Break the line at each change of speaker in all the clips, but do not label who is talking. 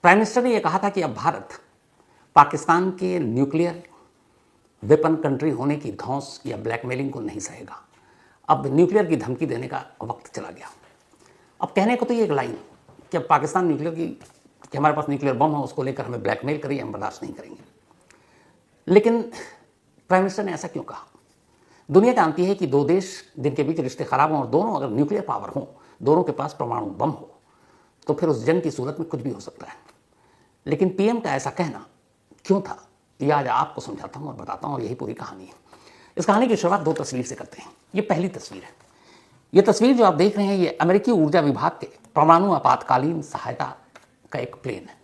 Prime minister ने यह कहा था कि अब भारत पाकिस्तान के न्यूक्लियर वेपन कंट्री होने की धौंस या ब्लैकमेलिंग को नहीं सहेगा। अब न्यूक्लियर की धमकी देने का वक्त चला गया। अब कहने को तो ये एक लाइन कि अब पाकिस्तान न्यूक्लियर कि हमारे पास न्यूक्लियर बम है, उसको लेकर हमें ब्लैकमेल करिए, हम बर्दाश्त नहीं करेंगे। लेकिन प्राइम मिनिस्टर ने ऐसा क्यों कहा? दुनिया जानती है कि दो देश जिनके बीच रिश्ते खराब हों और दोनों अगर न्यूक्लियर पावर हों, दोनों के पास परमाणु बम हो, तो फिर उस जंग की सूरत में कुछ भी हो सकता है। लेकिन पीएम का ऐसा कहना क्यों था, यह आज आपको समझाता हूं और बताता हूं, और यही पूरी कहानी है। इस कहानी की शुरुआत दो तस्वीर से करते हैं। ये पहली तस्वीर है। ये तस्वीर जो आप देख रहे हैं, ये अमेरिकी ऊर्जा विभाग के परमाणु आपातकालीन सहायता का एक प्लेन है।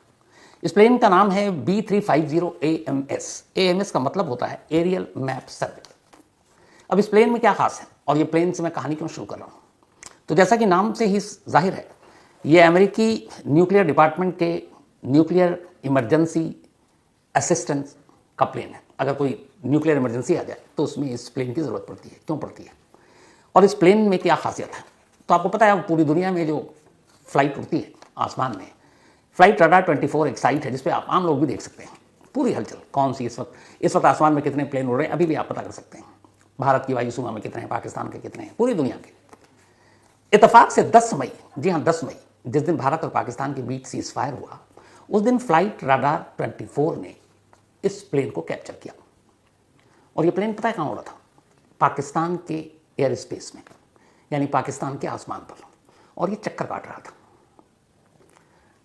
इस प्लेन का नाम है B350 AMS। AMS का मतलब होता है एरियल मैप सर्वे। अब इस प्लेन में क्या खास है और ये प्लेन से मैं कहानी क्यों शुरू कर रहा हूँ? तो जैसा कि नाम से ही जाहिर है, ये अमेरिकी न्यूक्लियर डिपार्टमेंट के न्यूक्लियर इमरजेंसी असिस्टेंस का प्लेन है। अगर कोई न्यूक्लियर इमरजेंसी आ जाए तो उसमें इस प्लेन की ज़रूरत पड़ती है। क्यों पड़ती है और इस प्लेन में क्या खासियत है? तो आपको पता है, पूरी दुनिया में जो फ्लाइट उड़ती है आसमान में, फ्लाइट रडार 24 एक साइट है जिसपे आप आम लोग भी देख सकते हैं पूरी हलचल। कौन सी इस वक्त आसमान में कितने प्लेन उड़ रहे हैं अभी भी आप पता कर सकते हैं। भारत की वायु सीमा में कितने हैं, पाकिस्तान के कितने हैं, पूरी दुनिया के। इत्तेफाक से 10 मई, जी हाँ 10 मई, जिस दिन भारत और पाकिस्तान के बीच सीज फायर हुआ, उस दिन फ्लाइट रडार 24 ने इस प्लेन को कैप्चर किया। और ये प्लेन पता है कहाँ उड़ा था? पाकिस्तान के एयर स्पेस में, यानी पाकिस्तान के आसमान पर, और ये चक्कर काट रहा था।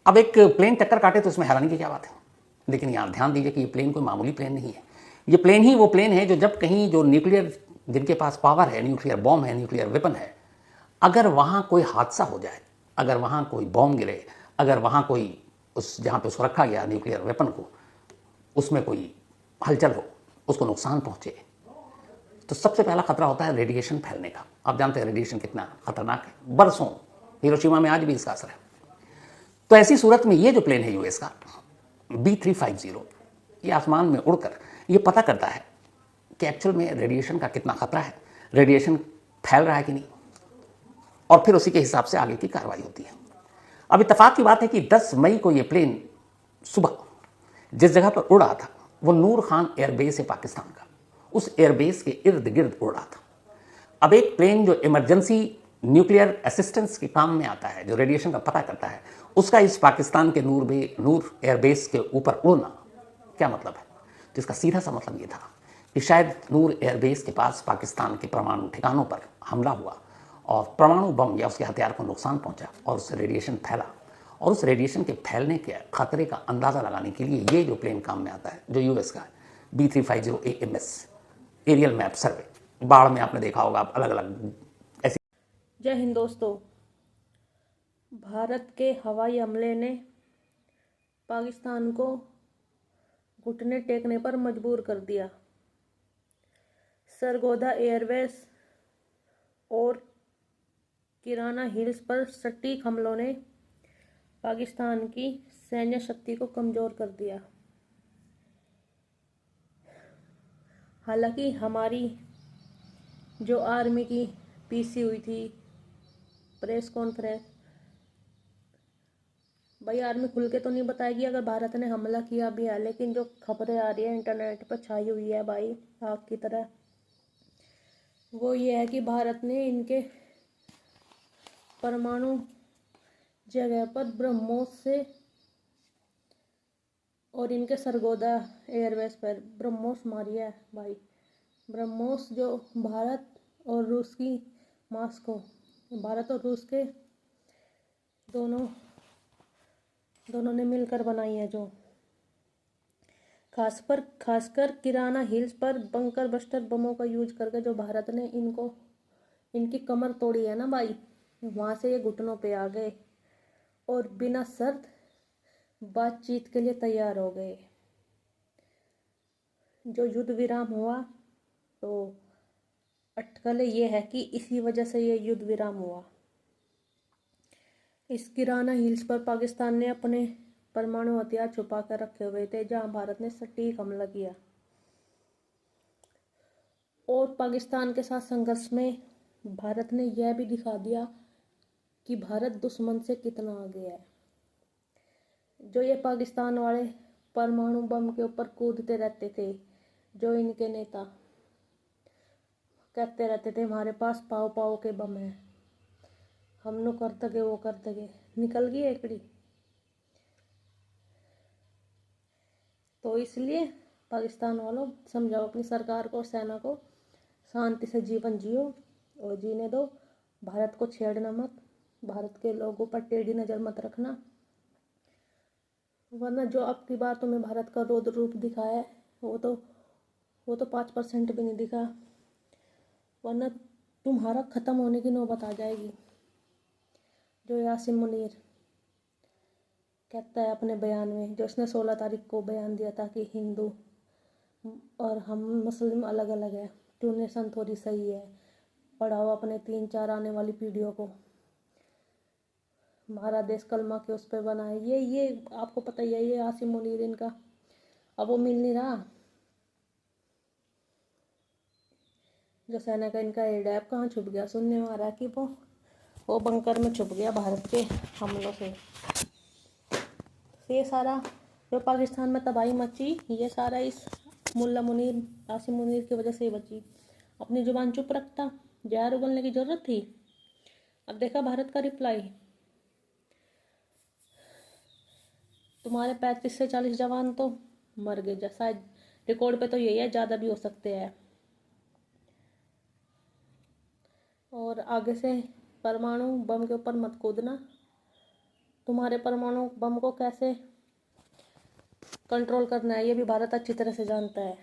अब एक प्लेन चक्कर काटे तो इसमें हैरानी की क्या बात है? लेकिन यहाँ ध्यान दीजिए कि ये प्लेन कोई मामूली प्लेन नहीं है। ये प्लेन ही वो प्लेन है जो जब कहीं जो न्यूक्लियर, जिनके पास पावर है, न्यूक्लियर बॉम्ब है, न्यूक्लियर वेपन है, अगर वहाँ कोई हादसा हो जाए, अगर वहाँ कोई बॉम्ब गिरे, अगर वहाँ कोई उस जहाँ पे उसको रखा गया न्यूक्लियर वेपन को, उसमें कोई हलचल हो, उसको नुकसान पहुँचे, तो सबसे पहला खतरा होता है रेडिएशन फैलने का। आप जानते हैं रेडिएशन कितना खतरनाक है। बरसों हिरोशिमा में आज भी इसका असर है। तो ऐसी सूरत में ये जो प्लेन है यूएस का B350, ये आसमान में उड़कर ये पता करता है कि एक्चुअल में रेडिएशन का कितना खतरा है, रेडिएशन फैल रहा है कि नहीं, और फिर उसी के हिसाब से आगे की कार्रवाई होती है। अब इत्तेफाक की बात है कि 10 मई को ये प्लेन सुबह जिस जगह पर उड़ रहा था वो नूर खान एयरबेस है पाकिस्तान का, उस एयरबेस के इर्द गिर्द उड़ रहा था। अब एक प्लेन जो इमरजेंसी न्यूक्लियर असिस्टेंस के काम में आता है, जो रेडिएशन का पता करता है, उसका इस पाकिस्तान के नूर एयरबेस के ऊपर उड़ना क्या मतलब है? तो इसका सीधा सा मतलब ये था कि शायद नूर एयरबेस के पास पाकिस्तान के परमाणु ठिकानों पर हमला हुआ और परमाणु बम या उसके हथियार को नुकसान पहुंचा और उससे रेडिएशन फैला, और उस रेडिएशन के फैलने के खतरे का अंदाज़ा लगाने के लिए ये जो प्लेन काम में आता है, जो यूएस का B350 AMS एरियल मैप सर्वे, बाढ़ में आपने देखा होगा अलग अलग ऐसी।
जय हिंद दोस्तों। भारत के हवाई हमले ने पाकिस्तान को घुटने टेकने पर मजबूर कर दिया। सरगोदा एयरबेस और किराना हिल्स पर सटीक हमलों ने पाकिस्तान की सैन्य शक्ति को कमज़ोर कर दिया। हालांकि हमारी जो आर्मी की पीसी हुई थी प्रेस कॉन्फ्रेंस, भाई आर्मी खुल के तो नहीं बताएगी अगर भारत ने हमला किया भी है, लेकिन जो खबरें आ रही है इंटरनेट पर छाई हुई है भाई आग की तरह, वो ये है कि भारत ने इनके परमाणु जगह पर ब्रह्मोस से और इनके सरगोदा एयरबेस पर ब्रह्मोस मारी है भाई। ब्रह्मोस जो भारत और रूस की मॉस्को, भारत और रूस के दोनों ने मिलकर बनाई है, जो खासकर किराना हिल्स पर बंकर बस्टर बमों का यूज करके जो भारत ने इनकी कमर तोड़ी है ना भाई, वहाँ से ये घुटनों पे आ गए और बिना शर्त बातचीत के लिए तैयार हो गए। जो युद्ध विराम हुआ तो अटकलें ये है कि इसी वजह से ये युद्ध विराम हुआ। इस किराना हिल्स पर पाकिस्तान ने अपने परमाणु हथियार छुपा कर रखे हुए थे, जहां भारत ने सटीक हमला किया और पाकिस्तान के साथ संघर्ष में भारत ने यह भी दिखा दिया कि भारत दुश्मन से कितना आगे है। जो ये पाकिस्तान वाले परमाणु बम के ऊपर कूदते रहते थे, जो इनके नेता कहते रहते थे हमारे पास पाव पाव के बम है, हम नो कर दगे वो कर दगे, निकल गई एकड़ी। तो इसलिए पाकिस्तान वालों समझाओ अपनी सरकार को, सेना को, शांति से जीवन जियो और जीने दो, भारत को छेड़ना मत, भारत के लोगों पर टेढ़ी नज़र मत रखना, वरना जो अब की बातों में भारत का रौद्र रूप दिखा है वो तो 5% भी नहीं दिखा, वरना तुम्हारा ख़त्म होने की नौबत आ जाएगी। जो यासिन मुनीर कहता है अपने बयान में, जो उसने 16 तारीख को बयान दिया था कि हिंदू और हम मुस्लिम अलग अलग है, ट्यूनेशन थोड़ी सही है, पढ़ाओ अपने 3-4 आने वाली पीढ़ियों को, हमारा देश कलमा के उस पर बना है। ये आपको पता ही है, ये यासिन मुनीर इनका अब वो मिल नहीं रहा। जो सेना का इनका एडैप कहाँ छुप गया, सुनने में आ रहा है कि वो बंकर में छुप गया भारत के हमलों से। ये सारा जो पाकिस्तान में तबाही मची, ये सारा इस मुल्ला मुनीर, यासिन मुनीर की वजह से ही बची। अपनी जुबान चुप रखता, जहर उगलने की जरूरत थी। अब देखा भारत का रिप्लाई, तुम्हारे 35 से 40 जवान तो मर गए, जैसा रिकॉर्ड पे तो यही है, ज़्यादा भी हो सकते हैं। और आगे से परमाणु बम के ऊपर मत कूदना, तुम्हारे परमाणु बम को कैसे कंट्रोल करना है ये भी भारत अच्छी तरह से जानता है।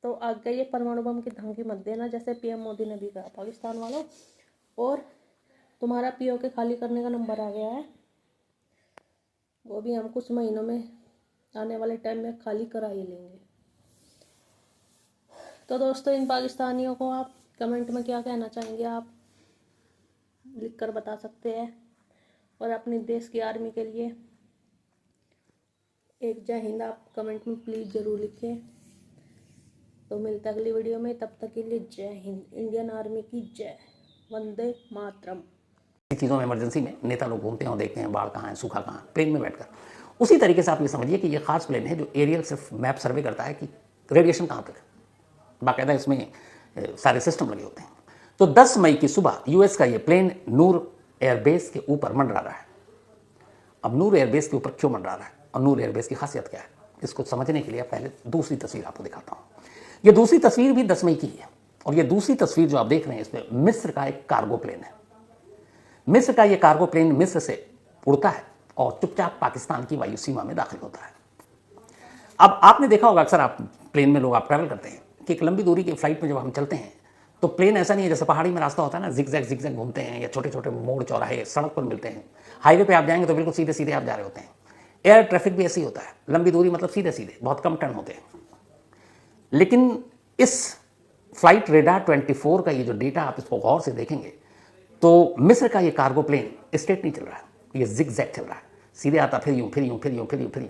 तो आगे ये परमाणु बम की धमकी मत देना, जैसे पीएम मोदी ने भी कहा पाकिस्तान वालों। और तुम्हारा पीओके खाली करने का नंबर आ गया है, वो भी हम कुछ महीनों में, आने वाले टाइम में खाली करा ही लेंगे। तो दोस्तों, इन पाकिस्तानियों को आप कमेंट में क्या कहना चाहेंगे, आप लिख कर बता सकते हैं। और अपने देश की आर्मी के लिए एक जय हिंद आप कमेंट में प्लीज़ ज़रूर लिखें। तो मिलते अगली वीडियो में, तब तक के लिए जय हिंद, इंडियन आर्मी की जय, वंदे मातरम।
चीज़ों में इमरजेंसी में नेता लोग घूमते हैं और देखते हैं बाढ़ कहाँ है, सूखा कहाँ है, प्लेन में बैठकर। उसी तरीके से आप ये समझिए कि ये खास प्लेन है जो एरियल सिर्फ मैप सर्वे करता है कि रेडिएशन कहाँ तक है, बाकायदा इसमें सारे सिस्टम लगे होते हैं। तो 10 मई की सुबह यूएस का ये प्लेन नूर एयरबेस के ऊपर मंडरा रहा है। अब नूर एयरबेस के ऊपर क्यों मंडरा रहा है और नूर एयरबेस की खासियत क्या है, इसको समझने के लिए पहले दूसरी तस्वीर आपको दिखाता हूँ। ये दूसरी तस्वीर भी 10 मई की है, और ये दूसरी तस्वीर जो आप देख रहे हैं इसमें मिस्र का एक कार्गो प्लेन है। मिस्र का ये कार्गो प्लेन मिस्र से उड़ता है और चुपचाप पाकिस्तान की वायु सीमा में दाखिल होता है। अब आपने देखा होगा, अक्सर आप प्लेन में लोग आप ट्रैवल करते हैं कि एक लंबी दूरी की फ्लाइट में जब हम चलते हैं तो प्लेन ऐसा नहीं है जैसे पहाड़ी में रास्ता होता है ना, जिगजैग घूमते हैं, या छोटे छोटे मोड़ चौराहे सड़क पर मिलते हैं। हाईवे पे आप जाएंगे तो बिल्कुल सीधे सीधे आप जा रहे होते हैं। एयर ट्रैफिक भी ऐसे ही होता है, लंबी दूरी मतलब सीधे सीधे, बहुत कम टर्न होते हैं। लेकिन इस फ्लाइट रेडार 24 का ये जो डेटा आप इसको गौर से देखेंगे तो मिस्र का ये कार्गो प्लेन स्ट्रेट नहीं चल रहा है, ये जिगजैग चल रहा है, सीधे आता फिर यूं फिर यूं फिर यूं फिर यूं फिर यूं।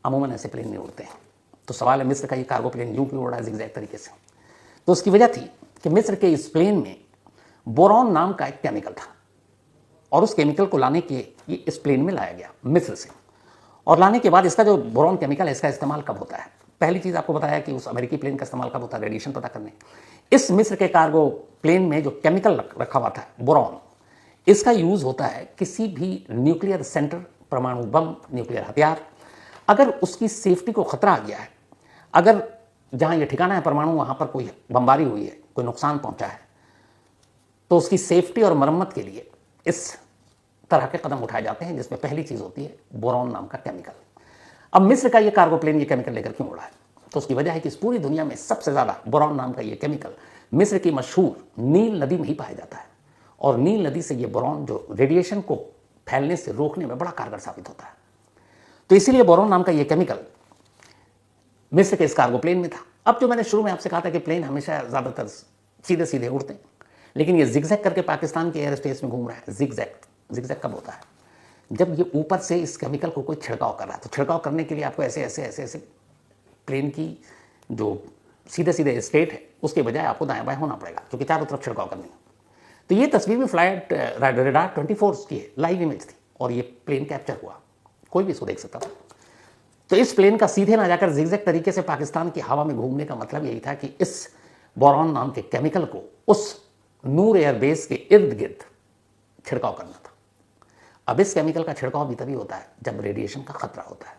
अमूमन ऐसे प्लेन नहीं उड़ते हैं। तो सवाल है मिस्र का ये कार्गो प्लेन यूं क्यों उड़ रहा है जिगजैग तरीके से। तो उसकी वजह थी कि मिस्र के इस प्लेन में बोरॉन नाम का एक केमिकल था, और उस केमिकल को लाने के ये इस प्लेन में लाया गया मिस्र से। और लाने के बाद इसका जो बोरॉन केमिकल है इसका इस्तेमाल कब होता है, पहली चीज़ आपको बताया कि उस अमेरिकी प्लेन का इस्तेमाल कब होता है, रेडिएशन पता करने। इस मिस्र के कार्गो प्लेन में जो केमिकल रखा हुआ था बोरॉन, इसका यूज़ होता है किसी भी न्यूक्लियर सेंटर, परमाणु बम, न्यूक्लियर हथियार, अगर उसकी सेफ्टी को खतरा आ गया है, अगर जहाँ ये ठिकाना है परमाणु वहाँ पर कोई बमबारी हुई है, कोई नुकसान पहुँचा है, तो उसकी सेफ्टी और मरम्मत के लिए इस तरह के कदम उठाए जाते हैं, जिसमें पहली चीज़ होती है बोरॉन नाम का केमिकल। अब मिस्र का ये कार्गो प्लेन ये केमिकल लेकर क्यों उड़ा है, तो उसकी वजह है कि इस पूरी दुनिया में सबसे ज़्यादा बोरॉन नाम का ये केमिकल मिस्र की मशहूर नील नदी में ही पाया जाता है। और नील नदी से ये बोरॉन जो रेडिएशन को फैलने से रोकने में बड़ा कारगर साबित होता है। तो इसीलिए बोरॉन नाम का ये केमिकल मिस्र के इस कार्गो प्लेन में था। अब जो मैंने शुरू में आपसे कहा था कि प्लेन हमेशा ज़्यादातर सीधे सीधे उड़ते हैं, लेकिन ये जिगजैग करके पाकिस्तान के एयर स्पेस में घूम रहा है। जिगजैग कब होता है, जब ये ऊपर से इस केमिकल को कोई छिड़काव कर रहा है। तो छिड़काव करने के लिए आपको ऐसे ऐसे ऐसे ऐसे प्लेन की जो सीधे सीधे स्टेट है उसके बजाय आपको दाएं बाएं होना पड़ेगा, क्योंकि चारों तरफ छिड़काव करनी है। तो ये तस्वीर भी फ्लाइट रेडार 24 की है, लाइव इमेज थी, और ये प्लेन कैप्चर हुआ, कोई भी इसको देख सकता था। तो इस प्लेन का सीधे ना जाकर जिगजैग तरीके से पाकिस्तान की हवा में घूमने का मतलब यही था कि इस बोरॉन नाम के केमिकल को उस नूर एयरबेस के इर्द गिर्द छिड़काव करना था। अब इस केमिकल का छिड़काव भी तभी होता है जब रेडिएशन का खतरा होता है।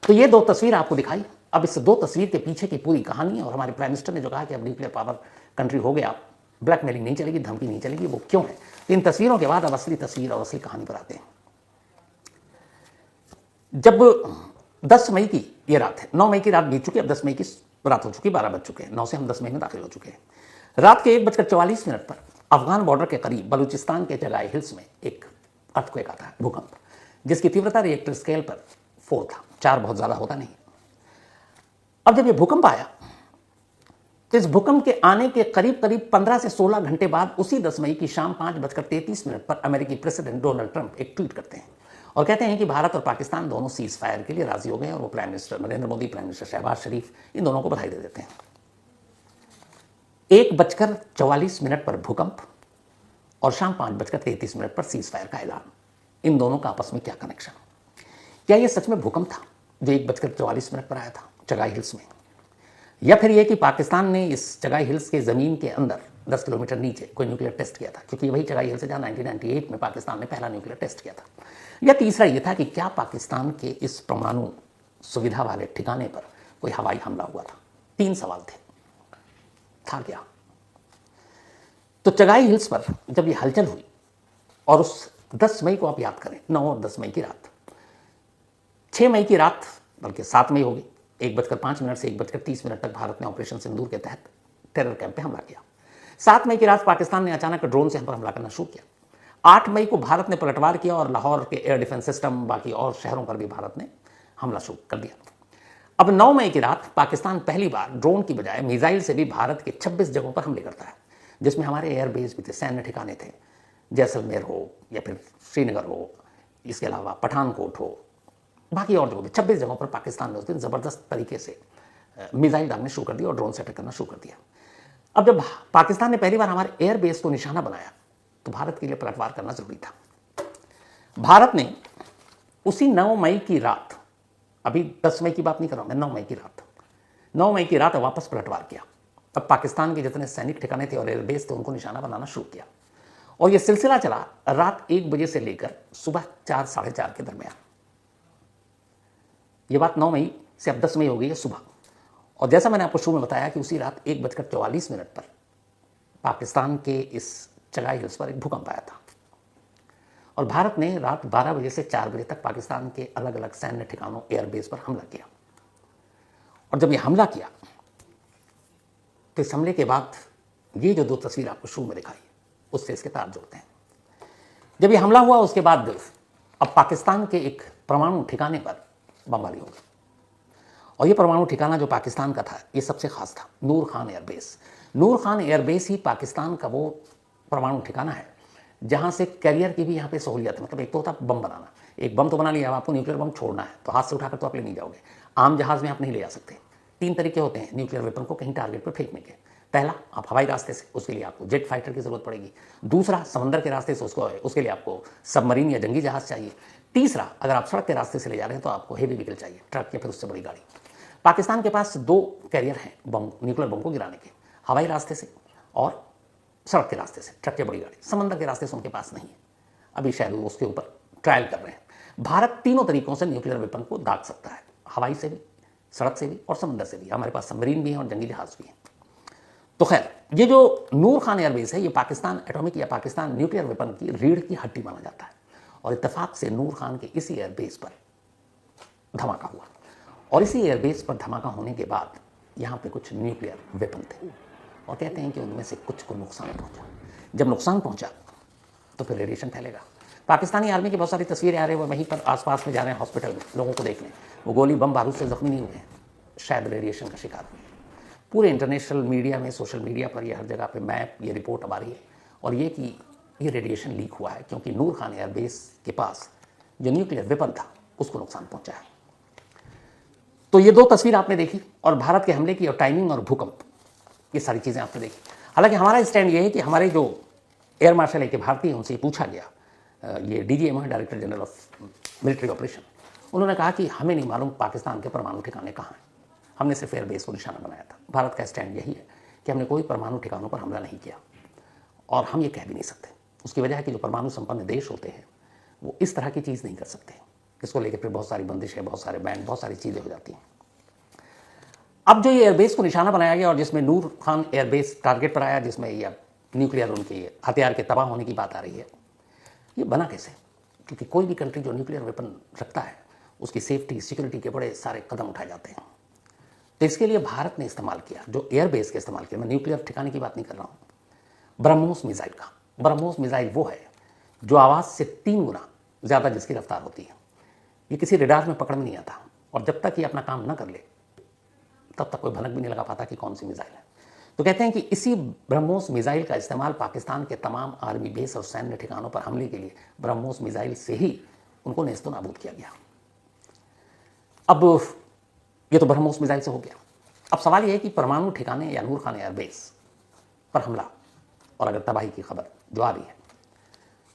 तो ये दो तस्वीर आपको दिखाई। अब इस दो तस्वीर के पीछे की पूरी कहानी और हमारे प्राइम मिनिस्टर ने जो कहा कि अब न्यूक्लियर पावर कंट्री हो गया, ब्लैकमेलिंग नहीं चलेगी, धमकी नहीं चलेगी, वो क्यों है। तो इन तस्वीरों के बाद अब असली तस्वीर और असली कहानी पर आते हैं। जब 10 मई की ये रात है, 9 मई की रात बीत चुकी है, अब 10 मई की रात हो चुकी, 12 बज चुके हैं, 9 से हम 10 मई में दाखिल हो चुके हैं। रात के 1:44 पर अफगान बॉर्डर के करीब बलूचिस्तान के जगाई हिल्स में एक अर्थक्वेक आता है, भूकंप, जिसकी तीव्रता रिएक्टर स्केल पर 4 था, 4 बहुत ज्यादा होता नहीं। अब जब ये भूकंप आया तो इस भूकंप के आने के करीब करीब 15 से 16 घंटे बाद उसी 10 मई की शाम 5:33 पर अमेरिकी प्रेसिडेंट डोनाल्ड ट्रंप एक ट्वीट करते हैं और कहते हैं कि भारत और पाकिस्तान दोनों सीज फायर के लिए राजी हो गए और वो prime minister Narendra Modi, prime minister Shahbaz Sharif, इन दोनों को बधाई दे देते हैं। 1:44 पर भूकंप और शाम 5:33 पर सीज फायर का ऐलान। इन दोनों का आपस में क्या कनेक्शन? क्या यह सच में भूकंप था जो 1:44 पर आया था चगाई हिल्स में, या फिर यह कि पाकिस्तान ने इस चगाई हिल्स के जमीन के अंदर 10 किलोमीटर नीचे कोई न्यूक्लियर टेस्ट किया था, क्योंकि वही चगाई हिल्स है जहां 1998 में पाकिस्तान ने पहला न्यूक्लियर टेस्ट किया था। या तीसरा यह था कि क्या पाकिस्तान के इस परमाणु सुविधा वाले ठिकाने पर कोई हवाई हमला हुआ था। 3 सवाल थे, था क्या? तो चगाई हिल्स पर जब ये हलचल हुई और उस 10 मई को आप याद करें, 9 और 10 मई की रात, 6 मई की रात बल्कि 7 मई होगी, 1:05 से 1:30 तक भारत ने ऑपरेशन सिंदूर के तहत टेरर कैंप पे हमला किया। 7 मई की रात पाकिस्तान ने अचानक ड्रोन से हम पर हमला करना शुरू किया। 8 मई को भारत ने पलटवार किया और लाहौर के एयर डिफेंस सिस्टम, बाकी और शहरों पर भी भारत ने हमला शुरू कर दिया। अब 9 मई की रात पाकिस्तान पहली बार ड्रोन की बजाय मिसाइल से भी भारत के 26 जगहों पर हमले करता है, जिसमें हमारे एयरबेस भी थे, सैन्य ठिकाने थे, जैसलमेर हो या फिर श्रीनगर हो, इसके अलावा पठानकोट हो, बाकी और जगहों पर 26 जगहों पर पाकिस्तान ने उस दिन ज़बरदस्त तरीके से मिसाइल डालने शुरू कर दिया और ड्रोन से अटैक करना शुरू कर दिया। अब जब पाकिस्तान ने पहली बार हमारे एयरबेस को निशाना बनाया तो भारत के लिए पलटवार करना जरूरी था। भारत ने उसी 9 मई की रात, अभी 10 मई की बात नहीं कर रहा हूं मैं, 9 मई की रात वापस पलटवार किया। अब पाकिस्तान के जितने सैनिक ठिकाने थे और एयरबेस थे उनको निशाना बनाना शुरू किया और यह सिलसिला चला रात 1 बजे से लेकर सुबह 4 साढ़े 4 के दरमियान। यह बात 9 मई से अब 10 मई हो गई है सुबह। और जैसा मैंने आपको शुरू में बताया कि उसी रात 1:44 पर पाकिस्तान के इस चगाई हिल्स पर एक भूकंप आया था और भारत ने रात 12 बजे से 4 बजे तक पाकिस्तान के अलग अलग सैन्य ठिकानों, एयरबेस पर हमला किया। और जब यह हमला किया तो इस हमले के बाद ये जो 2 तस्वीर आपको शुरू में दिखाई उससे इसके तार जोड़ते हैं। जब यह हमला हुआ उसके बाद अब पाकिस्तान के एक परमाणु ठिकाने पर बमबारी हो गई और ये परमाणु ठिकाना जो पाकिस्तान का था ये सबसे खास था, नूर खान एयरबेस। नूर खान एयरबेस ही पाकिस्तान का वो परमाणु ठिकाना है जहां से कैरियर की भी यहाँ पे सहूलियत है। मतलब एक तो होता बम बनाना, एक बम तो बना लिया, अब आपको न्यूक्लियर बम छोड़ना है तो हाथ से उठाकर तो आप ले नहीं जाओगे, आम जहाज में आप नहीं ले जा सकते। 3 तरीके होते हैं न्यूक्लियर वेपन को कहीं टारगेट पर फेंकने के। पहला, आप हवाई रास्ते से, उसके लिए आपको जेट फाइटर की जरूरत पड़ेगी। दूसरा, समंदर के रास्ते से उसके लिए आपको सबमरीन या जंगी जहाज चाहिए। तीसरा, अगर आप सड़क के रास्ते से ले जा रहे हैं तो आपको हेवी व्हीकल चाहिए, ट्रक या फिर उससे बड़ी गाड़ी। पाकिस्तान के पास 2 कैरियर हैं बम, न्यूक्लियर बम को गिराने के, हवाई रास्ते से और सड़क के रास्ते से, ट्रक या बड़ी गाड़ी। समंदर के रास्ते से उनके पास नहीं है, अभी शायद वो उसके ऊपर ट्रायल कर रहे हैं। भारत तीनों तरीकों से न्यूक्लियर वेपन को दाग सकता है, हवाई से भी, सड़क से भी और समंदर से भी। हमारे पास सबमरीन भी है और जंगी जहाज भी है। तो खैर, ये जो नूर खान एयरबेस है ये पाकिस्तान एटॉमिक या पाकिस्तान न्यूक्लियर वेपन की रीढ़ की हड्डी माना जाता है और इत्तेफाक से नूर खान के इसी एयरबेस पर धमाका हुआ और इसी एयरबेस पर धमाका होने के बाद यहाँ पे कुछ न्यूक्लियर वेपन थे और कहते हैं कि उनमें से कुछ को नुकसान पहुंचा। जब नुकसान पहुंचा तो फिर रेडिएशन फैलेगा। पाकिस्तानी आर्मी की बहुत सारी तस्वीरें आ रही हैं, वो वहीं पर आसपास में जा रहे हैं हॉस्पिटल में लोगों को देखने, वो गोली बम बारूद से जख्मी नहीं हुए हैं, शायद रेडिएशन का शिकार हुए। पूरे इंटरनेशनल मीडिया में, सोशल मीडिया पर, ये हर जगह पे मैप, ये रिपोर्ट अब आ रही है और ये कि ये रेडिएशन लीक हुआ है क्योंकि नूर खान एयरबेस के पास जो न्यूक्लियर वेपन था उसको नुकसान पहुंचा है। तो ये 2 तस्वीर आपने देखी और भारत के हमले की और टाइमिंग और भूकंप, ये सारी चीज़ें आपने देखी। हालांकि हमारा स्टैंड ये है कि हमारे जो एयर मार्शल है कि भारतीय, उनसे पूछा गया ये DGM है, director general of military operation, उन्होंने कहा कि हमें नहीं मालूम पाकिस्तान के परमाणु ठिकाने कहाँ हैं, हमने सिर्फ एयरबेस को निशाना बनाया था। भारत का स्टैंड यही है कि हमने कोई परमाणु ठिकानों पर हमला नहीं किया, और हम ये कह भी नहीं सकते। उसकी वजह है कि जो परमाणु संपन्न देश होते हैं वो इस तरह की चीज़ नहीं कर सकते, इसको लेकर फिर बहुत सारी बंदिशें, बहुत सारे बैन, बहुत सारी चीज़ें हो जाती हैं। अब जो ये एयरबेस को निशाना बनाया गया और जिसमें नूर खान एयरबेस टारगेट पर आया, जिसमें ये न्यूक्लियर उनके हथियार के तबाह होने की बात आ रही है, ये बना कैसे? क्योंकि कोई भी कंट्री जो न्यूक्लियर वेपन रखता है उसकी सेफ्टी, सिक्योरिटी के बड़े सारे कदम उठाए जाते हैं। तो इसके लिए भारत ने इस्तेमाल किया, जो एयरबेस के इस्तेमाल किया, मैं न्यूक्लियर ठिकाने की बात नहीं कर रहा हूँ, ब्रह्मोस मिसाइल का। ब्रह्मोस मिसाइल वो है जो आवाज़ से 3 गुना ज़्यादा जिसकी रफ्तार होती है। ये किसी रडार में पकड़ में नहीं आता, और जब तक ये अपना काम न कर ले तब तक कोई भनक भी नहीं लगा पाता कि कौन सी मिसाइल है। तो कहते हैं कि इसी ब्रह्मोस मिसाइल का इस्तेमाल पाकिस्तान के तमाम आर्मी बेस और सैन्य ठिकानों पर हमले के लिए ब्रह्मोस मिसाइल से ही उनको नेस्तो नाबूद किया गया। अब ये तो ब्रह्मोस मिसाइल से हो गया। अब सवाल यह है कि परमाणु ठिकाने या नूर खान एयरबेस पर हमला और अगर तबाही की खबर जो आ रही है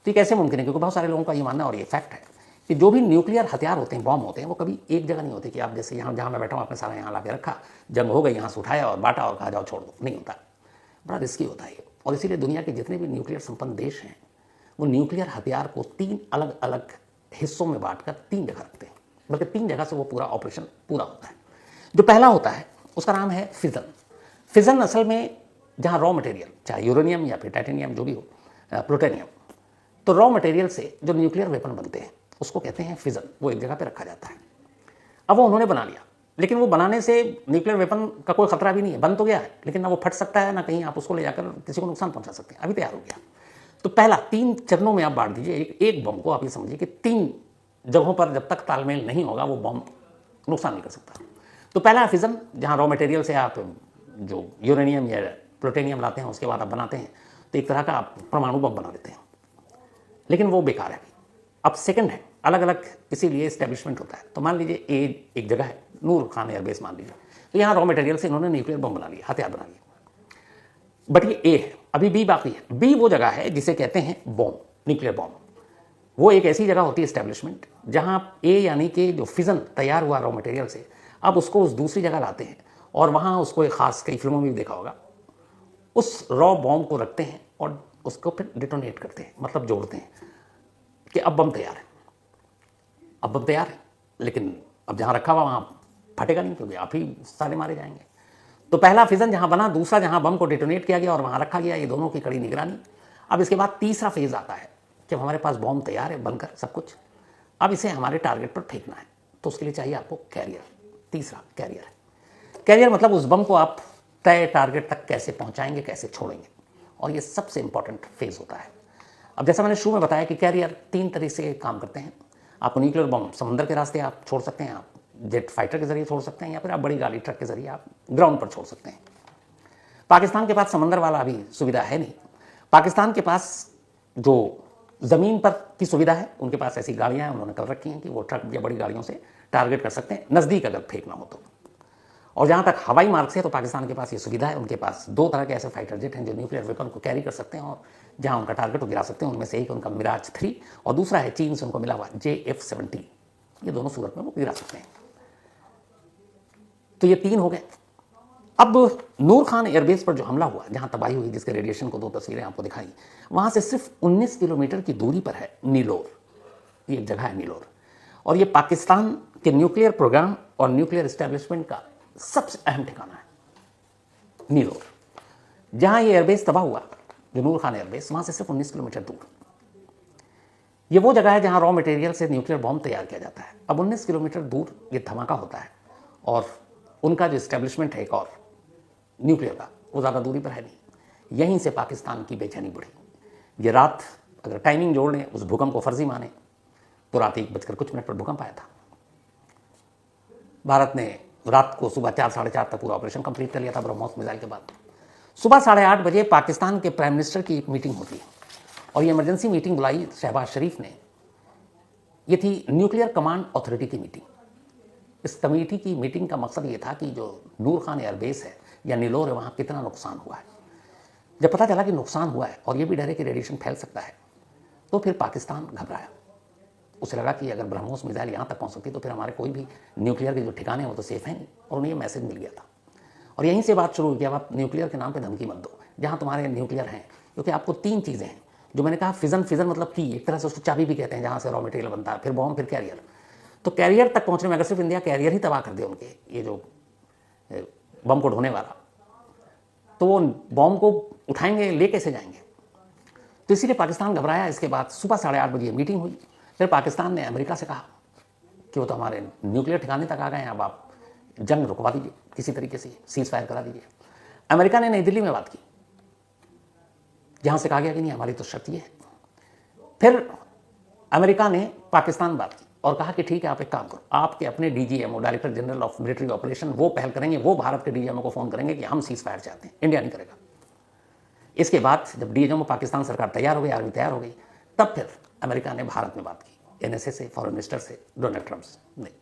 तो ये कैसे मुमकिन है? क्योंकि बहुत सारे लोगों का ये मानना, और ये फैक्ट है, कि जो भी न्यूक्लियर हथियार होते हैं, बॉम्ब होते हैं, वो कभी एक जगह नहीं होते कि आप जैसे यहाँ जहाँ मैं बैठा हूँ आपने सारा यहाँ ला के रखा, जंग हो गई, यहाँ से उठाया और बांटा और कहा जाओ छोड़ दो, नहीं होता। बड़ा रिस्की होता है ये। और इसीलिए दुनिया के जितने भी न्यूक्लियर संपन्न देश हैं वो न्यूक्लियर हथियार को 3 अलग अलग हिस्सों में बांटकर 3 जगह रखते हैं, बल्कि 3 जगह से वो पूरा ऑपरेशन पूरा होता है। जो पहला होता है उसका नाम है फिजन। फिजन असल में जहाँ रॉ मटेरियल, चाहे यूरेनियम या फिर टाइटेनियम जो भी हो, प्लूटोनियम, तो रॉ मटेरियल से जो न्यूक्लियर वेपन बनते हैं उसको कहते हैं फिजन। वो एक जगह पे रखा जाता है। अब वो उन्होंने बना लिया, लेकिन वो बनाने से न्यूक्लियर वेपन का कोई खतरा भी नहीं है, बन तो गया है, लेकिन ना वो फट सकता है, ना कहीं आप उसको ले जाकर किसी को नुकसान पहुंचा सकते हैं। अभी तैयार हो गया। तो पहला 3 चरणों में आप बांट दीजिए एक बम को। आप ये समझिए कि 3 जगहों पर जब तक तालमेल नहीं होगा वो बम नुकसान नहीं कर सकता। तो पहला फिजन, जहाँ रॉ मटेरियल से आप जो यूरेनियम या प्लूटोनियम लाते हैं उसके बाद आप बनाते हैं, तो एक तरह का आप परमाणु बम बना देते हैं, लेकिन वो बेकार है। अब सेकंड है, अलग अलग इसीलिए इस्टेब्लिशमेंट होता है। तो मान लीजिए एक जगह है नूर खान एयरबेस मान लीजिए, तो यहाँ रॉ मटेरियल से इन्होंने न्यूक्लियर बम बना लिया, हथियार बना लिया। बट ये ए है, अभी बी बाकी है। बी वो जगह है जिसे कहते हैं बॉम्ब, न्यूक्लियर बॉम्ब। वो एक ऐसी जगह होती है इस्टेब्लिशमेंट जहाँ ए यानी कि जो फिजन तैयार हुआ रॉ मटेरियल से, अब उसको उस दूसरी जगह लाते हैं और वहाँ उसको एक खास, कई फिल्मों में भी देखा होगा, उस रॉ बॉम्ब को रखते हैं और उसको फिर डिटोनेट करते हैं, मतलब जोड़ते हैं कि अब बम तैयार है, अब बम तैयार है। लेकिन अब जहाँ रखा हुआ वहाँ फटेगा नहीं, क्योंकि आप ही साले मारे जाएंगे। तो पहला फिजन जहाँ बना, दूसरा जहाँ बम को डिटोनेट किया गया और वहाँ रखा गया, ये दोनों की कड़ी निगरानी। अब इसके बाद तीसरा फेज आता है, जब हमारे पास बॉम्ब तैयार है बनकर सब कुछ, अब इसे हमारे टारगेट पर फेंकना है। तो उसके लिए चाहिए आपको कैरियर। तीसरा कैरियर है। कैरियर मतलब उस बम को आप तय टारगेट तक कैसे पहुँचाएंगे, कैसे छोड़ेंगे, और ये सबसे इंपॉर्टेंट फेज होता है। अब जैसा मैंने शुरू में बताया कि कैरियर 3 तरीके से काम करते हैं। आपको न्यूक्लियर बम समंदर के रास्ते आप छोड़ सकते हैं, आप जेट फाइटर के जरिए छोड़ सकते हैं, या फिर आप बड़ी गाड़ी ट्रक के जरिए आप ग्राउंड पर छोड़ सकते हैं। पाकिस्तान के पास समंदर वाला अभी सुविधा है नहीं। पाकिस्तान के पास जो ज़मीन पर की सुविधा है, उनके पास ऐसी गाड़ियाँ हैं, उन्होंने कर रखी हैं कि वो ट्रक या बड़ी गाड़ियों से टारगेट कर सकते हैं, नज़दीक अगर फेंकना हो तो। और जहाँ तक हवाई मार्ग से, तो पाकिस्तान के पास ये सुविधा है। उनके पास 2 तरह के ऐसे फाइटर जेट हैं जो न्यूक्लियर वेपन को कैरी कर सकते हैं और जहाँ उनका टारगेट को गिरा सकते हैं। उनमें से एक उनका मिराज 3 और दूसरा है चीन से उनको मिला हुआ JF-17। ये दोनों सूरत में वो गिरा सकते हैं। तो ये 3 हो गए। अब नूर खान एयरबेस पर जो हमला हुआ, जहाँ तबाही हुई, जिसके रेडिएशन को 2 तस्वीरें आपको दिखाई, वहाँ से सिर्फ 19 किलोमीटर की दूरी पर है नीलोर। ये एक जगह है नीलोर, और ये पाकिस्तान के न्यूक्लियर प्रोग्राम और न्यूक्लियर एस्टेब्लिशमेंट का सबसे अहम ठिकाना है नीलोर। जहाँ ये एयरबेस तबाह हुआ, जो नूर खान एयरबेस, वहाँ से सिर्फ 19 किलोमीटर दूर। ये वो जगह है जहाँ रॉ मटेरियल से न्यूक्लियर बॉम्ब तैयार किया जाता है। अब 19 किलोमीटर दूर ये धमाका होता है, और उनका जो एस्टेब्लिशमेंट है एक और न्यूक्लियर का, वो ज़्यादा दूरी पर है नहीं। यहीं से पाकिस्तान की बेचैनी बढ़ी। ये रात, अगर टाइमिंग जोड़ लें, उस भूकंप को फर्जी माने, तो रात 1 बजकर कुछ मिनट पर भूकंप आया था। भारत ने रात को सुबह 4 साढ़े 4 तक पूरा ऑपरेशन कंप्लीट कर लिया था ब्रह्मोस मिसाइल के बाद। सुबह 8:30 बजे पाकिस्तान के प्राइम मिनिस्टर की एक मीटिंग होती है, और ये इमरजेंसी मीटिंग बुलाई शहबाज शरीफ ने। ये थी न्यूक्लियर कमांड अथॉरिटी की मीटिंग। इस कमेटी की मीटिंग का मकसद ये था कि जो नूर खान एयरबेस है या नीलोर है, वहाँ कितना नुकसान हुआ है। जब पता चला कि नुकसान हुआ है और ये भी डर है कि रेडिएशन फैल सकता है, तो फिर पाकिस्तान घबराया। उसे लगा कि अगर ब्रह्मोस मिसाइल यहाँ तक पहुँच सकती तो फिर हमारे कोई भी न्यूक्लियर के जो ठिकाने हैं वो तो सेफ हैं नहीं, और उन्हें ये मैसेज मिल गया था। और यहीं से बात शुरू हुई कि अब आप न्यूक्लियर के नाम पे धमकी मत दो जहाँ तुम्हारे न्यूक्लियर हैं, क्योंकि आपको 3 चीज़ें हैं जो मैंने कहा, फिजन मतलब की, एक तरह से उसको चाबी भी कहते हैं, जहाँ से रॉ मटेरियल बनता है, फिर बॉम्ब, फिर कैरियर। तो कैरियर तक पहुँचने में अगर सिर्फ इंडिया कैरियर ही तबाह कर दे उनके, ये जो बम को ढोने वाला, तो वो बॉम्ब को उठाएंगे, ले कैसे जाएंगे। तो इसीलिए पाकिस्तान घबराया। इसके बाद सुबह 8:30 बजे मीटिंग हुई। फिर पाकिस्तान ने अमेरिका से कहा कि वो तो हमारे न्यूक्लियर ठिकाने तक आ गए हैं, अब आप जंग रुकवा दीजिए, किसी तरीके से सीज फायर करा दीजिए। अमेरिका ने नई दिल्ली में बात की, जहां से कहा गया कि नहीं हमारी तो शर्त ये है। फिर अमेरिका ने पाकिस्तान बात की और कहा कि ठीक है, आप एक काम करो, आपके अपने DGMO, director general of military operation, वो पहल करेंगे, वो भारत के डीजीएमओ को फोन करेंगे कि हम सीज फायर चाहते हैं, इंडिया नहीं करेगा। इसके बाद जब डीजीएमओ पाकिस्तान सरकार तैयार हो गई, आर्मी तैयार हो गई, तब फिर अमेरिका ने भारत में बात की, एनएसए से, फॉरेन मिनिस्टर से, डोनाल्ड ट्रंप से नहीं।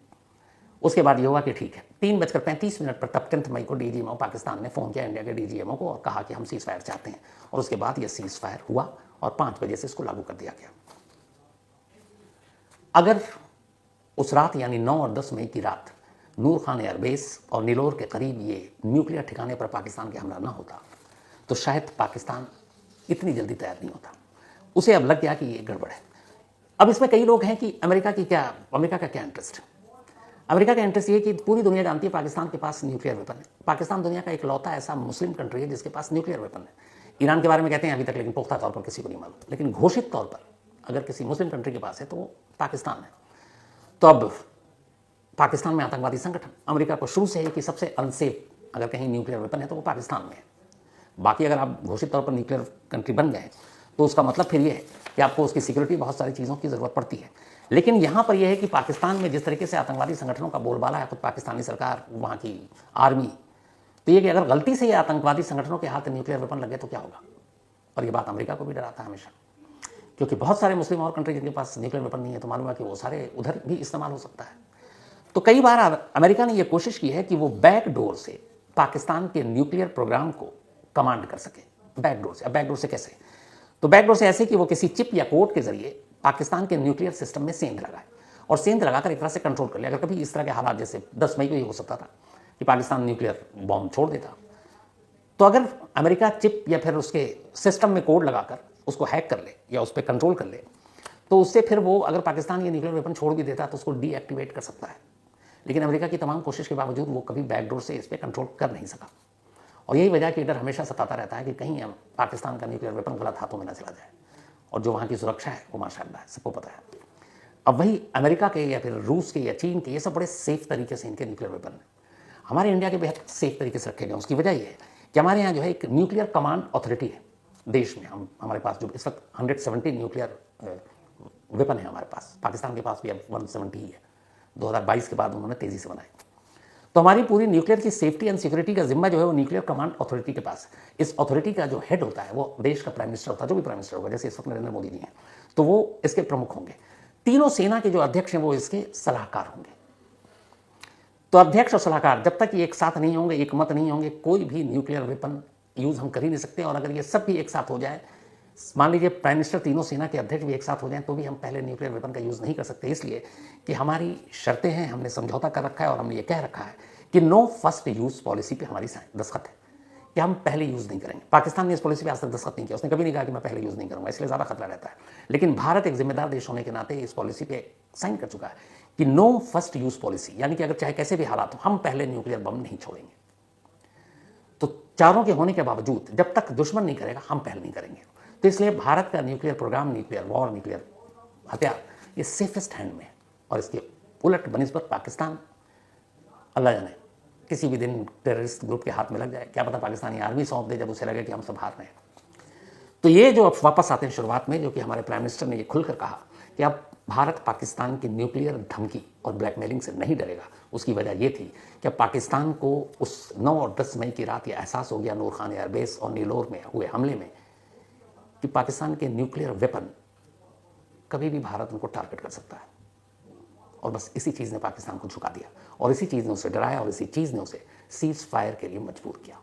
उसके बाद ये हुआ कि ठीक है, 3:35 पर तब 10 मई को डीजीएमओ पाकिस्तान ने फ़ोन किया इंडिया के डीजीएमओ को और कहा कि हम सीज फायर चाहते हैं। और उसके बाद ये सीज फायर हुआ और 5 बजे से इसको लागू कर दिया गया। अगर उस रात यानी 9 और 10 मई की रात नूर खान एयरबेस और नीलोर के करीब ये न्यूक्लियर ठिकाने पर पाकिस्तान के हमला ना होता तो शायद पाकिस्तान इतनी जल्दी तैयार नहीं होता। उसे अब लग गया कि ये गड़बड़ है। अब इसमें कई लोग हैं कि अमेरिका का क्या इंटरेस्ट है। अमेरिका का इंटरेस्ट ये कि पूरी दुनिया जानती है पाकिस्तान के पास न्यूक्लियर वेपन है। पाकिस्तान दुनिया का इकलौता ऐसा मुस्लिम कंट्री है जिसके पास न्यूक्लियर वेपन है। ईरान के बारे में कहते हैं अभी तक, लेकिन पुख्ता तौर पर किसी को नहीं मालूम। लेकिन घोषित तौर पर अगर किसी मुस्लिम कंट्री के पास है तो वो पाकिस्तान है। तो अब पाकिस्तान में आतंकवादी संगठन, अमेरिका को शुरू से है कि सबसे अनसेफ अगर कहीं न्यूक्लियर वेपन है तो वो पाकिस्तान में है। बाकी अगर आप घोषित तौर पर न्यूक्लियर कंट्री बन गए तो उसका मतलब फिर ये है कि आपको उसकी सिक्योरिटी, बहुत सारी चीज़ों की ज़रूरत पड़ती है। लेकिन यहाँ पर यह है कि पाकिस्तान में जिस तरीके से आतंकवादी संगठनों का बोलबाला है, खुद पाकिस्तानी सरकार, वहाँ की आर्मी, तो ये कि अगर गलती से ये आतंकवादी संगठनों के हाथ न्यूक्लियर वेपन लगे तो क्या होगा। और ये बात अमेरिका को भी डराता है हमेशा, क्योंकि बहुत सारे मुस्लिम और कंट्री जिनके पास न्यूक्लियर वेपन नहीं है तो मालूम है कि वो सारे उधर भी इस्तेमाल हो सकता है। तो कई बार अमेरिका ने यह कोशिश की है कि वो बैक डोर से पाकिस्तान के न्यूक्लियर प्रोग्राम को कमांड कर सके। बैकडोर से। अब बैकडोर से कैसे? तो बैकडोर से ऐसे कि वो किसी चिप या कोड के जरिए पाकिस्तान के न्यूक्लियर सिस्टम में सेंध लगाए और सेंध लगाकर एक तरह से कंट्रोल कर ले। अगर कभी इस तरह के हालात, जैसे 10 मई को ये हो सकता था कि पाकिस्तान न्यूक्लियर बॉम्ब छोड़ देता, तो अगर अमेरिका चिप या फिर उसके सिस्टम में कोड लगाकर उसको हैक कर ले या उस पर कंट्रोल कर ले, तो उससे फिर वो अगर पाकिस्तान ये न्यूक्लियर वेपन छोड़ भी देता तो उसको डीएक्टिवेट कर सकता है। लेकिन अमेरिका की तमाम कोशिश के बावजूद वो कभी बैकडोर से इस पर कंट्रोल कर नहीं सका। और यही वजह कि डर हमेशा सताता रहता है कि कहीं पाकिस्तान का न्यूक्लियर वेपन गलत हाथों में न चला जाए। और जो वहाँ की सुरक्षा है वो माशाअल्लाह है, सबको पता है। अब वही अमेरिका के या फिर रूस के या चीन के, ये सब बड़े सेफ तरीके से इनके न्यूक्लियर वेपन हैं। हमारे इंडिया के बेहद सेफ तरीके से रखे गए। उसकी वजह ये है कि हमारे यहाँ जो है एक न्यूक्लियर कमांड अथॉरिटी है देश में। हमारे पास जो इस वक्त 170 न्यूक्लियर वेपन है हमारे पास। पाकिस्तान के पास भी अब 170 ही है। 2022 के बाद उन्होंने तेज़ी से बनाए। तो हमारी पूरी न्यूक्लियर की सेफ्टी एंड सिक्योरिटी का जिम्मा जो है वो न्यूक्लियर कमांड अथॉरिटी के पास है। इस अथॉरिटी का जो हेड होता है वो देश का प्राइम मिनिस्टर होता है, जो भी प्राइम मिनिस्टर होगा, जैसे इस वक्त नरेंद्र मोदी जी हैं, तो वो इसके प्रमुख होंगे। तीनों सेना के जो अध्यक्ष हैं वो इसके सलाहकार होंगे। तो अध्यक्ष और सलाहकार जब तक ये एक साथ नहीं होंगे, एक मत नहीं होंगे, कोई भी न्यूक्लियर वेपन यूज हम कर ही नहीं सकते। और अगर ये सब भी एक साथ हो जाए, मान लीजिए प्राइम मिनिस्टर, तीनों सेना के अध्यक्ष भी एक साथ हो जाएं, तो भी हम पहले न्यूक्लियर वेपन का यूज़ नहीं कर सकते। इसलिए कि हमारी शर्तें हैं, हमने समझौता कर रखा है और हमने ये कह रखा है कि नो फर्स्ट यूज़ पॉलिसी पे हमारी दस्तखत है कि हम पहले यूज़ नहीं करेंगे। पाकिस्तान ने इस पॉलिसी पे आज तक दस्तखत नहीं किया, उसने कभी नहीं कहा कि मैं पहले यूज़ नहीं करूँगा, इसलिए ज़्यादा खतरा रहता है। लेकिन भारत एक जिम्मेदार देश होने के नाते इस पॉलिसी पे साइन कर चुका है कि नो फर्स्ट यूज़ पॉलिसी, यानी कि अगर चाहे कैसे भी हालात हो, हम पहले न्यूक्लियर बम नहीं छोड़ेंगे। तो चारों के होने के बावजूद जब तक दुश्मन नहीं करेगा, हम पहले नहीं करेंगे। तो इसलिए भारत का nuclear programme, nuclear war, nuclear हथियार, ये सेफेस्ट हैंड में है। और इसके उलट बनिस्बत पाकिस्तान, अल्लाह जाने किसी भी दिन टेररिस्ट ग्रुप के हाथ में लग जाए, क्या पता पाकिस्तानी आर्मी सौंप दे जब उसे लगे कि हम सब हार रहे हैं। तो ये जो अब वापस आते हैं शुरुआत में, जो कि हमारे प्राइम मिनिस्टर ने ये खुलकर कहा कि अब भारत पाकिस्तान की न्यूक्लियर धमकी और ब्लैकमेलिंग से नहीं डरेगा, उसकी वजह ये थी कि पाकिस्तान को उस 9 और 10 मई की रात ये एहसास हो गया नूर खान एयरबेस और नीलोर में हुए हमले में कि पाकिस्तान के न्यूक्लियर वेपन कभी भी भारत उनको टारगेट कर सकता है। और बस इसी चीज़ ने पाकिस्तान को झुका दिया और इसी चीज़ ने उसे डराया और इसी चीज़ ने उसे सीज फायर के लिए मजबूर किया।